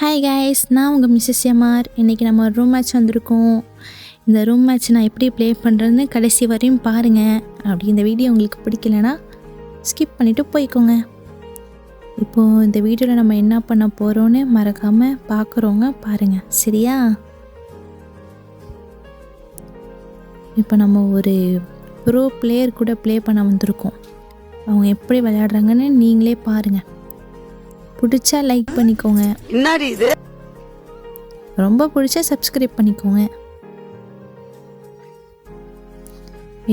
Hi guys, நான் உங்கள் Mrs MR. இன்றைக்கி நம்ம ஒரு ரூம் மேட்ச் வந்திருக்கோம். இந்த ரூம் மேட்ச் நான் எப்படி ப்ளே பண்ணுறேன்னு கடைசி வரையும் பாருங்கள். அப்படி இந்த வீடியோ உங்களுக்கு பிடிக்கலனா ஸ்கிப் பண்ணிவிட்டு போய்க்கோங்க. இப்போது இந்த வீடியோவில் நம்ம என்ன பண்ண போகிறோன்னு மறக்காமல் பார்க்குறவங்க பாருங்கள், சரியா? இப்போ நம்ம ஒரு ப்ரோ பிளேயர் கூட ப்ளே பண்ண வந்திருக்கோம். அவங்க எப்படி விளையாடுறாங்கன்னு நீங்களே பாருங்கள். பிடிச்சா லைக் பண்ணிக்கோங்க, என்னடி இது, ரொம்ப பிடிச்சா சப்ஸ்கிரைப் பண்ணிக்கோங்க.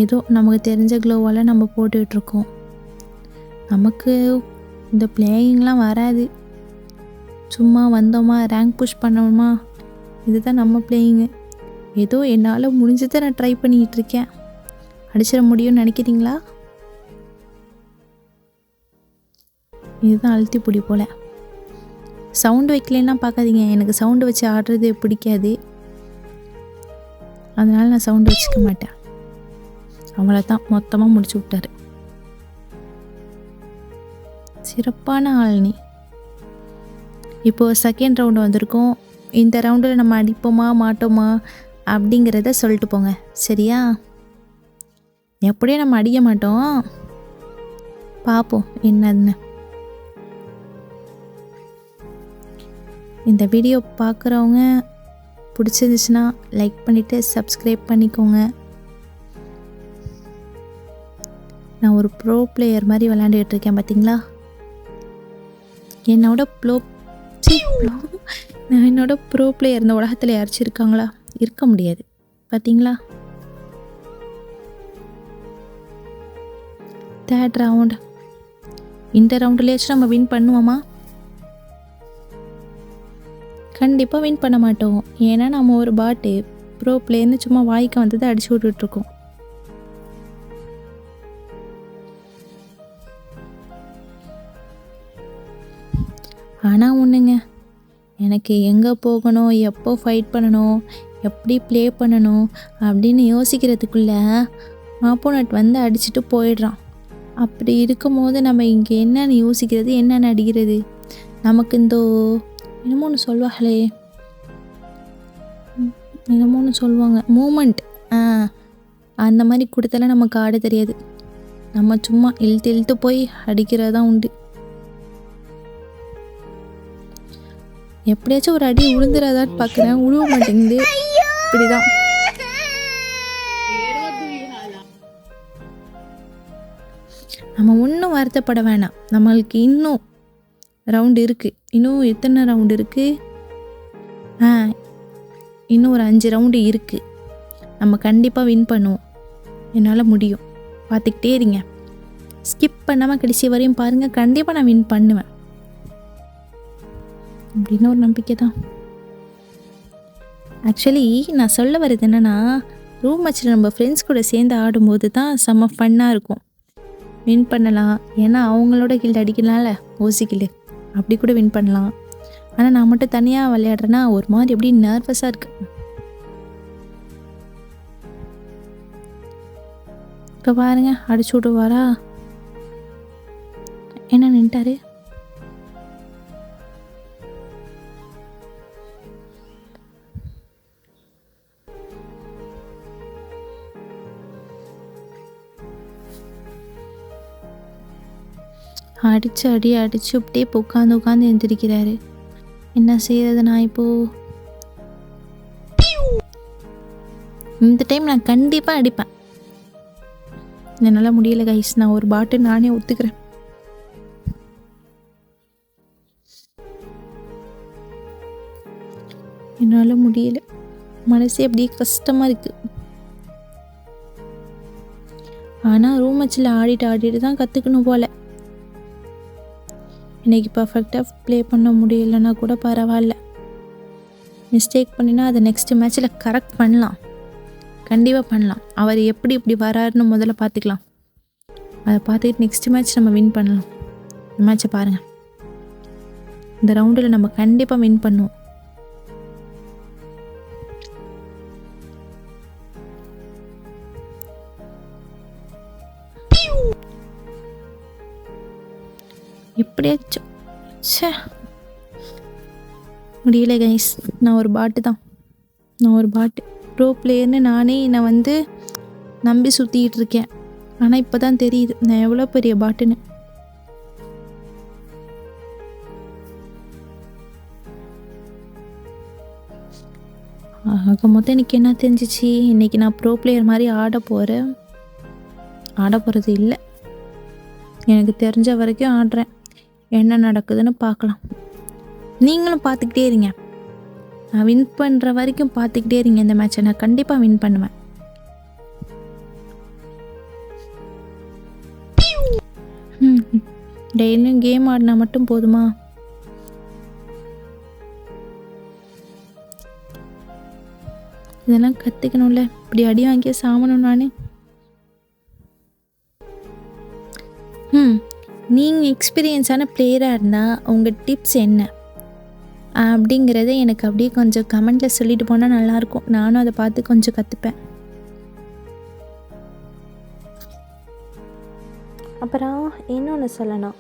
ஏதோ நமக்கு தெரிஞ்ச க்ளோவால் நம்ம போட்டுட்ருக்கோம். நமக்கு இந்த பிளேயிங்லாம் வராது. சும்மா வந்தோமா, ரேங்க் புஷ் பண்ணோமா, இதுதான் நம்ம பிளேயிங்கு. ஏதோ என்னால் முடிஞ்சதை நான் ட்ரை பண்ணிக்கிட்டு இருக்கேன். அடிச்சிட முடியும்னு நினைக்கிறீங்களா? இதுதான் அழுத்தி பிடி போல். சவுண்டு வைக்கலன்னா பார்க்காதீங்க, எனக்கு சவுண்டு வச்சு ஆடுறது பிடிக்காது. அதனால் நான் சவுண்டு வச்சுக்க மாட்டேன். அவ்வளோதான், மொத்தமாக முடிச்சு விட்டாரு. சிறப்பான ஆள் நீ. இப்போது செகண்ட் ரவுண்டு வந்திருக்கோம். இந்த ரவுண்டில் நம்ம அடிப்போமா மாட்டோமா அப்படிங்கிறத சொல்லிட்டு போங்க, சரியா? எப்படியும் நம்ம அடிக்க மாட்டோம், பார்ப்போம் என்னன்னு. இந்த வீடியோ பார்க்குறவங்க பிடிச்சிருந்துச்சுன்னா லைக் பண்ணிவிட்டு சப்ஸ்கிரைப் பண்ணிக்கோங்க. நான் ஒரு ப்ரோ பிளேயர் மாதிரி விளையாண்டுட்டு இருக்கேன், பார்த்தீங்களா? என்னோட ப்ரோ பிளேயர் இந்த உலகத்தில் யாராச்சும் இருக்காங்களா? இருக்க முடியாது, பார்த்தீங்களா? Third round. இந்த ரவுண்டுலேயாச்சும் நம்ம வின் பண்ணுவோமா? கண்டிப்பாக வின் பண்ண மாட்டோம். ஏன்னா நம்ம ஒரு பாட்டு ப்ரோ பிளேயர்னு சும்மா வாய்க்கு வந்ததை அடிச்சு விட்டுட்ருக்கோம். ஆனால் ஒன்றுங்க, எனக்கு எங்கே போகணும், எப்போ ஃபைட் பண்ணணும், எப்படி ப்ளே பண்ணணும் அப்படின்னு யோசிக்கிறதுக்குள்ளே ஆப்போனட் வந்து அடிச்சுட்டு போயிடுறான். அப்படி இருக்கும்போது நம்ம இங்கே என்னென்னு யோசிக்கிறது, என்னென்னு அடிக்கிறது? நமக்கு இந்த என்னமோன்னு சொல்லுவாங்களே, என்னமோன்னு சொல்லுவாங்க, மூமெண்ட், அந்த மாதிரி கொடுத்தால நமக்கு ஆட தெரியாது. நம்ம சும்மா இழுத்து போய் அடிக்கிறதான் உண்டு. எப்படியாச்சும் ஒரு அடி உளுந்துடாதான்னு பார்க்குறேன், உழுவ மாட்டேங்குது. இப்படிதான். நம்ம ஒன்றும் வருத்தப்பட வேணாம். நம்மளுக்கு இன்னும் ரவுண்டு இருக்குது. இன்னும் எத்தனை ரவுண்டு இருக்குது? இன்னும் ஒரு 5 ரவுண்டு இருக்குது. நம்ம கண்டிப்பாக வின் பண்ணுவோம். என்னால் முடியும். பார்த்துக்கிட்டே இருங்க, ஸ்கிப் பண்ணாமல் கடைசி வரையும் பாருங்கள். கண்டிப்பாக நான் வின் பண்ணுவேன் அப்படின்னு ஒரு நம்பிக்கை தான். ஆக்சுவலி நான் சொல்ல வர்றது என்னென்னா, ரூம் மேட்ச்சில் நம்ம ஃப்ரெண்ட்ஸ் கூட சேர்ந்து ஆடும்போது தான் செம்ம ஃபன்னாக இருக்கும். வின் பண்ணலாம், ஏன்னா அவங்களோட கில்டு அடிக்கலாம்ல, ஓசி கில்டு, அப்படி கூட வின் பண்ணலாம். ஆனால் நான் மட்டும் தனியாக விளையாடுறேன்னா ஒரு மாதிரி எப்படி நர்வஸாக இருக்கு. இப்போ பாருங்க, அடிச்சு விடுவாரா? என்ன நின்ட்டாரு? அடிச்சு அப்படியே உட்காந்து எழுந்திருக்கிறாரு. என்ன செய்யறது? நான் இப்போது இந்த டைம் நான் கண்டிப்பாக அடிப்பேன். என்னால் முடியல கைஸ், நான் ஒரு பாட்டு நானே ஒத்துக்கிறேன். என்னால் முடியல, மனசே அப்படியே கஷ்டமாக இருக்குது. ஆனால் ரூம் மேட்ச்சில் ஆடிட்டு தான் கற்றுக்கணும் போல். இன்றைக்கி பர்ஃபெக்டாக ப்ளே பண்ண முடியலைன்னா கூட பரவாயில்ல. மிஸ்டேக் பண்ணினா அதை நெக்ஸ்ட் மேட்ச்சில் கரெக்ட் பண்ணலாம், கண்டிப்பாக பண்ணலாம். அவர் எப்படி இப்படி வராருன்னு முதல்ல பார்த்துக்கலாம். அதை பார்த்துட்டு நெக்ஸ்ட் மேட்ச் நம்ம வின் பண்ணலாம். இந்த மேட்ச்சை பாருங்கள், இந்த ரவுண்டில் நம்ம கண்டிப்பாக வின் பண்ணுவோம். எப்படியாச்சும் முடியல கைஸ், நான் ஒரு பாட்டு தான். நான் ஒரு பாட்டு ப்ரோ பிளேயர்னு நானே என்னை வந்து நம்பி சுற்றிக்கிட்டு இருக்கேன். ஆனால் இப்போ தான் தெரியுது நான் எவ்வளோ பெரிய பாட்டுன்னு. ஆக மொத்தம் எனக்கு என்ன தெரிஞ்சிச்சு, இன்றைக்கி நான் ப்ரோ பிளேயர் மாதிரி ஆட போகிறது இல்லை. எனக்கு தெரிஞ்ச வரைக்கும் ஆடுறேன். என்ன நடக்குதுன்னு பார்க்கலாம். நீங்களும் பார்த்துக்கிட்டே இருங்க. நான் வின் பண்ணுற வரைக்கும் பார்த்துக்கிட்டே இருங்க. இந்த மேட்சை நான் கண்டிப்பாக வின் பண்ணுவேன். டெய்லியும் கேம் ஆடினா மட்டும் போதுமா? இதெல்லாம் கற்றுக்கணும்ல. இப்படி அடி வாங்கிய சாமணும் நான். நீங்கள் எக்ஸ்பீரியன்ஸான பிளேயராக இருந்தால் உங்கள் டிப்ஸ் என்ன அப்படிங்கிறத எனக்கு அப்படியே கொஞ்சம் கமெண்ட்டில் சொல்லிட்டு போனால் நல்லாயிருக்கும். நானும் அதை பார்த்து கொஞ்சம் கற்றுப்பேன். அப்புறம் இன்னொன்று சொல்லணும்.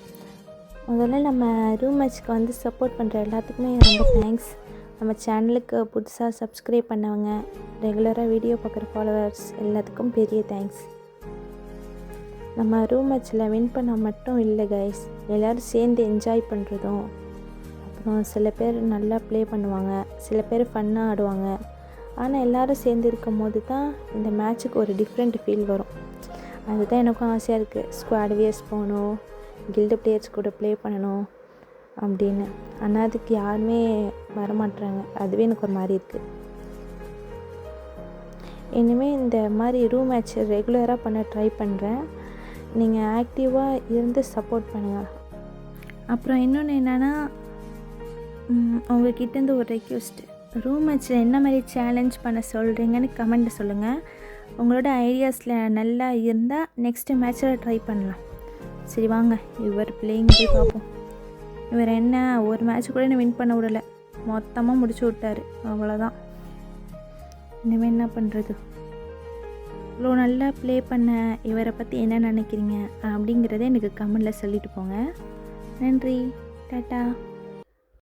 முதல்ல நம்ம ரூம் மேட்ச்க்கு வந்து சப்போர்ட் பண்ணுற எல்லாத்துக்குமே ரொம்ப தேங்க்ஸ். நம்ம சேனலுக்கு புதுசாக சப்ஸ்கிரைப் பண்ணவங்க, ரெகுலராக வீடியோ பார்க்குற ஃபாலோவர்ஸ் எல்லாத்துக்கும் பெரிய தேங்க்ஸ். நம்ம ரூம் மேட்ச்சில் வின் பண்ண மட்டும் இல்லை கைஸ், எல்லோரும் சேர்ந்து என்ஜாய் பண்ணுறதும், அப்புறம் சில பேர் நல்லா ப்ளே பண்ணுவாங்க, சில பேர் ஃபன்னாக ஆடுவாங்க. ஆனால் எல்லோரும் சேர்ந்து இருக்கும் போது தான் இந்த மேட்ச்சுக்கு ஒரு டிஃப்ரெண்ட் ஃபீல் வரும். அதுதான் எனக்கும் ஆசையாக இருக்குது. ஸ்குவாட் வியர்ஸ் போகணும், கில்டு பிளேயர்ஸ் கூட ப்ளே பண்ணணும் அப்படின்னு. ஆனால் அதுக்கு யாருமே வரமாட்டுறாங்க. அதுவே எனக்கு ஒரு மாதிரி இருக்குது. இனிமேல் இந்த மாதிரி ரூம் மேட்ச் ரெகுலராக பண்ண ட்ரை பண்ணுறேன். நீங்கள் ஆக்டிவாக இருந்து சப்போர்ட் பண்ணுங்கள். அப்புறம் இன்னொன்று என்னென்னா, உங்கள்கிட்டேருந்து ஒரு ரெக்வெஸ்ட்டு. ரூம் மேட்ச்சில் என்ன மாதிரி சேலஞ்ச் பண்ண சொல்கிறீங்கன்னு கமெண்ட்டில் சொல்லுங்கள். உங்களோட ஐடியாஸில் நல்லா இருந்தால் நெக்ஸ்ட்டு மேட்ச்சில் ட்ரை பண்ணலாம். சரி வாங்க, இவர் பிளேயிங் போய் பார்ப்போம். இவர் என்ன ஒரு மேட்ச் கூட என்ன வின் பண்ண விடலை, மொத்தமாக முடிச்சு விட்டார். அவ்வளோதான். இனிமேல் என்ன பண்ணுறது? இவ்வளோ நல்லா ப்ளே பண்ண இவரை பற்றி என்ன நினைக்கிறீங்க அப்படிங்கிறத எனக்கு கமெண்டில் சொல்லிட்டு போங்க. நன்றி, டாட்டா.